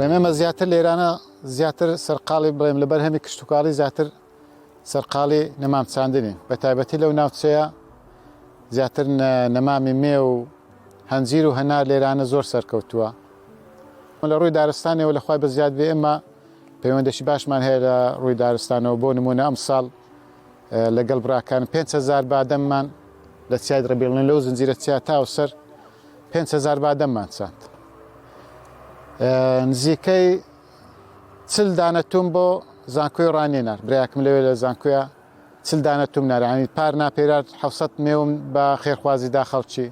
ئێمە زیاتر لێرانە زیاتر سەرقاڵی بڵێم لەبەر هەمی کشتتوکاڵی زیاتر سەرقاڵی نەمامچاندنین بە تایبەتی لەو ناوچەیە زیاتر نەمامی مێ و هەنجیر و هەنار لێرانە زۆر سەرکەوتووە لە ڕووی دارستانەوە لەخوای بە زیاد بێ ئێمە پەیوەندیشی باشمان هەیە لە ڕووی دارستانەوە بۆ نمونە ئەم ساڵ لەگەڵ براکان 5,000 بادەممان لە چیای ڕەبیڵن لەو زنجیرە چیا تاوسەر 5,000 بادەممان چاند نزیکەی 40 دانە توم بۆ زانکۆی ڕانێنار برایەکم لەوێ لە زانکۆیە 40 دانە توم نارانی پار ناپێرات 700 مێوم بە خێرخوازی داخەڵکی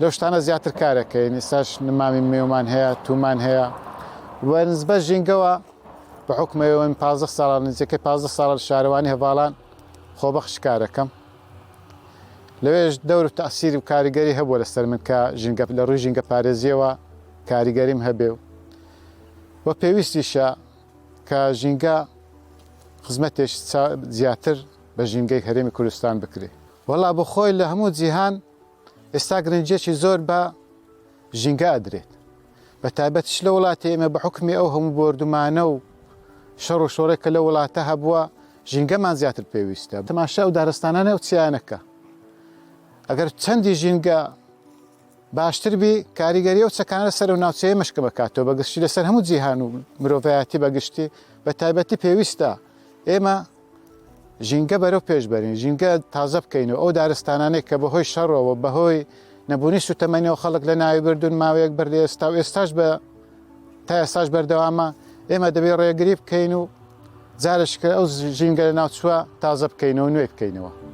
لەو شتانە زیاتر کارەکەین ئێستاش نمامی مێومان هەیە تومان هەیە وەرزبە ژینگەوە بە حکمەوە 15 ساڵ نزیکەی 15 ساڵ شارەوانی هەواڵان خۆبەخش کارەکەم لەوێش دەور و تەئسیری و کاریگەری هەبووە لەسەر من کە ژینگە لە ڕووی ژینگە پارێزیەوە کاریگەریم هەبێ و پێویستیشە کە ژینگە خزمەتێک زیاتر بە ژینگەی هەرێمی کوردستان بکرێ وەڵا بۆ خۆی لە هەموو جیهان ئێستا گرنگجێکی زۆر بە ژینگە ئەدرێت بە تایبەتیش لە وڵاتی ئێمە بە حکمی ئەو هەموو بردومانە و شەڕ و شۆڕێک کە لە وڵاتە هەبووە ژینگەمان زیاتر پێویستە تەماشا و دارستانانە و چیانەکە ئەگەر چەندی ژینگە باشتر بی کاریگەری و چەکانە لەسەر و ناوچەیە مەشکە بکاتەوە بەگشتی لەسەر هەموو جیهان و مرۆڤایەتی بەگشتی بە تایبەتی پێویستە ئێمە ژینگە بەرەو پێشبەرین ژینگە تازە بکەینەوە ئەو دارستانانێک کە بەهۆی شەڕەوە بەهۆی نەبوونی سوتەمەنیەوە خەڵک لە ناوی بردون ماوەیەک بەر لە ئێستا و ئێستاش بە تا ئێستاش بەردەوامە ئێمە دەبێت ڕێگری بکەین و جارشکە ئەو ژینگە لە ناوچووە تازە بکەینەوە نوێ بکەینەوە